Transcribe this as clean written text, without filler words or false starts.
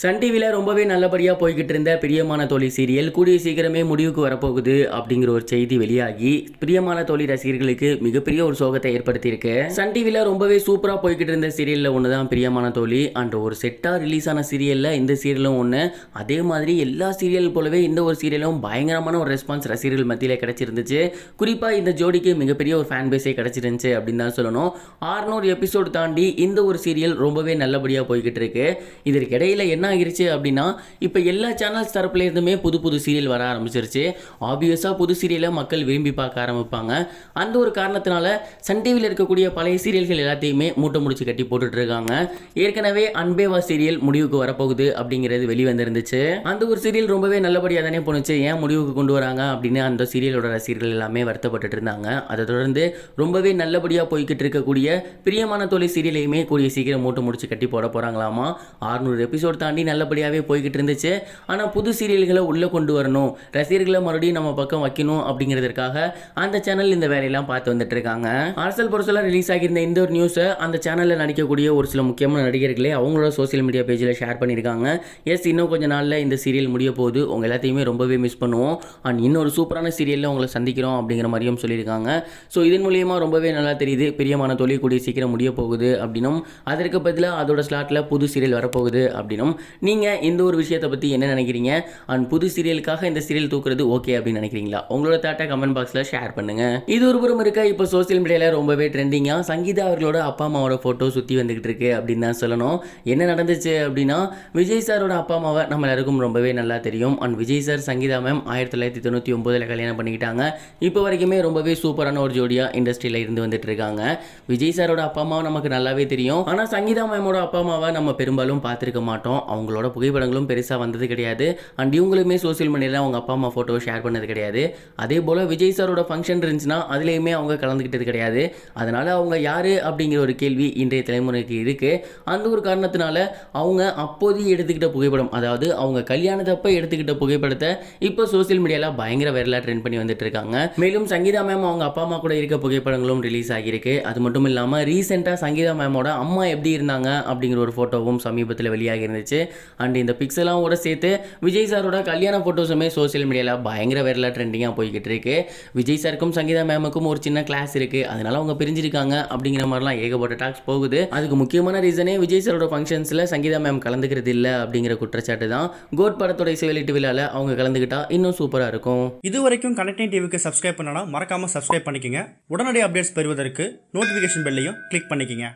Sun டிவியில் ரொம்பவே நல்லபடியாக போய்கிட்டு இருந்த பிரியமான தோழி சீரியல் கூடிய சீக்கிரமே முடிவுக்கு வரப்போகுது அப்படிங்கிற ஒரு செய்தி வெளியாகி பிரியமான தோழி ரசிகர்களுக்கு மிகப்பெரிய ஒரு சோகத்தை ஏற்படுத்தியிருக்கு. சன் டிவியில் ரொம்பவே சூப்பராக போய்கிட்டு இருந்த சீரியலில் ஒன்று தான் பிரியமான தோழி. அண்ட் ஒரு செட்டாக ரிலீஸ் ஆன சீரியலில் இந்த சீரியலும் ஒன்று. அதே மாதிரி எல்லா சீரியல் போலவே இந்த ஒரு சீரியலும் பயங்கரமான ஒரு ரெஸ்பான்ஸ் ரசிகர்கள் மத்தியில் கிடைச்சிருந்துச்சு. குறிப்பாக இந்த ஜோடிக்கு மிகப்பெரிய ஒரு ஃபேன் பேஸே கிடைச்சிருந்துச்சு அப்படின்னு தான் சொல்லணும். 600 எபிசோடு தாண்டி இந்த ஒரு சீரியல் ரொம்பவே நல்லபடியாக போய்கிட்டு இருக்கு. இதற்கு இடையில என்ன ஆகிருச்சு அப்படின்னா, இப்போ எல்லா சேனல்ஸ் தரப்புல இருந்துமே புது சீரியல் வர ஆரம்பிச்சிருச்சு. ஆப்வியஸாக புது சீரியலை மக்கள் விரும்பி பார்க்க ஆரம்பிப்பாங்க. அந்த ஒரு காரணத்தினால சன் டிவியில் இருக்கக்கூடிய பழைய சீரியல்கள் எல்லாத்தையுமே மூட்டை முடிச்சு கட்டி போட்டுட்டு இருக்காங்க. ஏற்கனவே அன்பேவா சீரியல் முடிவுக்கு வரப்போகுது அப்படிங்கிறது வெளிவந்திருந்துச்சு. அந்த ஒரு சீரியல் ரொம்பவே நல்லபடியாக தானே போணுச்சு, ஏன் முடிவுக்கு கொண்டு வராங்க அப்படின்னு அந்த சீரியலோட ரசிகர்கள் எல்லாமே வருத்தப்பட்டு இருந்தாங்க. அதை தொடர்ந்து ரொம்பவே நல்லபடியாக போய்கிட்டு இருக்கக்கூடிய பிரியமான தோழி சீரியலையுமே கூடிய சீக்கிரம் மூட்டை முடிச்சு கட்டி போட போறாங்களாமா. 600 எபிசோட் தாண்டி நல்லபடியாகவே போய்கிட்டு இருந்துச்சு. ஆனால் புது சீரியல்களை உள்ளே கொண்டு வரணும், ரசிகர்களை மறுபடியும் நம்ம பக்கம் வைக்கணும் அப்படிங்கிறதுக்காக அந்த சேனல் இந்த வேலையெல்லாம் பார்த்து வந்துட்டு இருக்காங்க. அரசல் பொருசலாக ரிலீஸ் ஆகியிருந்த இந்த ஒரு நியூஸை அந்த சேனலில் நடிக்கக்கூடிய ஒரு சில முக்கியமான நடிகர்களே அவங்களோட சோசியல் மீடியா பேஜில் ஷேர் பண்ணியிருக்காங்க. எஸ், இன்னும் கொஞ்சம் நாளில் இந்த சீரியல் முடிய போகுது, உங்கள் எல்லாத்தையுமே ரொம்பவே மிஸ் பண்ணுவோம். அண்ட் இன்னொரு சூப்பரான சீரியலில் உங்களை சந்திக்கிறோம் அப்படிங்கிற மாதிரியும் சொல்லியிருக்காங்க. ஸோ இதன் மூலியமாக ரொம்பவே நல்லா தெரியுது பிரியமான தோழி கூடிய சீக்கிரம் முடிய போகுது அப்படின்னும், அதற்கு பதிலாக அதோட ஸ்லாட்டில் புது சீரியல் வரப்போகுது அப்படின்னும். நீங்கள் இந்த ஒரு விஷயத்தை பற்றி என்ன நினைக்கிறீங்க? அண்ட் புது சீரியலுக்காக இந்த சீரியல் தூக்குறது ஓகே அப்படின்னு நினைக்கிறீங்களா? உங்களோட தாட்டை கமெண்ட் பாக்ஸில் ஷேர் பண்ணுங்க. இது ஒரு புறம் இருக்க, இப்போ சோசியல் மீடியாவில் ரொம்பவே ட்ரெண்டிங்காக சங்கீதா அவர்களோட அப்பா அம்மாவோட ஃபோட்டோ சுற்றி வந்துகிட்டு இருக்கு அப்படின்னு தான் சொல்லணும். என்ன நடந்துச்சு அப்படின்னா, விஜய் சாரோட அப்பா அம்மாவை நம்ம எல்லாருக்கும் ரொம்பவே நல்லா தெரியும். And Vijay sir Sangeetha ma'am 1999 கல்யாணம் பண்ணிக்கிட்டாங்க. இப்போ வரைக்குமே ரொம்பவே சூப்பரான ஒரு ஜோடியாக இண்டஸ்ட்ரியில் இருந்து வந்துட்டு இருக்காங்க. விஜய் சாரோட அப்பா அம்மாவை நமக்கு நல்லாவே தெரியும். ஆனால் சங்கீதா மேமோட அப்பா அம்மாவை நம்ம பெரும்பாலும் பார்த்துருக்க மாட்டோம். அவங்களோட புகைப்படங்களும் பெருசாக வந்தது கிடையாது. அண்ட் இவங்களுமே சோசியல் மீடியாவில் அவங்க அப்பா அம்மா ஃபோட்டோ ஷேர் பண்ணது கிடையாது. அதே போல் விஜய் சாரோட ஃபங்க்ஷன் இருந்துச்சுன்னா அதுலேயுமே அவங்க கலந்துக்கிட்டது கிடையாது. அதனால் அவங்க யார் அப்படிங்கிற ஒரு கேள்வி இன்றைய தலைமுறைக்கு இருக்குது. அந்த ஒரு காரணத்தினால அவங்க அப்போதைய எடுத்துக்கிட்ட புகைப்படம், அதாவது அவங்க கல்யாணத்தப்போ எடுத்துக்கிட்ட புகைப்படத்தை இப்போ சோசியல் மீடியாவில் பயங்கர வைரலாக ட்ரெண்ட் பண்ணி வந்துட்டு இருக்காங்க. மேலும் சங்கீதா மேம் அவங்க அப்பா அம்மா கூட இருக்க புகைப்படங்களும் ரிலீஸ் ஆகியிருக்கு. அது மட்டும் இல்லாமல் ரீசெண்டாக சங்கீதா மேமோட அம்மா எப்படி இருந்தாங்க அப்படிங்கிற ஒரு ஃபோட்டோவும் சமீபத்தில் வெளியாகி இருந்துச்சு. அண்ட் இந்த பிக்செல்லாம் கூட சேர்த்து விஜய் சாரோட கல்யாண ஃபோட்டோஸுமே சோசியல் மீடியாவில் பயங்கர வைரலாக ட்ரெண்டிங்காக போய்கிட்டு இருக்கு. விஜய் சாருக்கும் சங்கீதா மேமுக்கும் ஒரு சின்ன கிளாஸ் இருக்குது, அதனால அவங்க பிரிஞ்சிருக்காங்க அப்படிங்கிற மாதிரிலாம் ஏகப்பட்ட டாக்ஸ் போகுது. அதுக்கு முக்கியமான ரீசனே விஜய் சாரோட ஃபங்க்ஷன்ஸில் சங்கீதா மேம் கலந்துக்கிறது இல்லை அப்படிங்கிற குற்றச்சாட்டு தான். கோட் படத்தோட இசை வெளியீட்டு விழாவில் அவங்க கலந்துக்கிட்டா இன்னும் சூப்பராக இருக்கும். இது வரைக்கும் கனெக்டிங் டிவிக்கு சப்ஸ்கிரைப் பண்ணனா மறக்காமல் சப்ஸ்கிரைப் பண்ணிக்கங்க. உடனடி அப்டேட்ஸ் பெறுவதற்கு நோட்டிஃபிகேஷன் பெல்லையும் கிளிக் பண்ணிக்கங்க.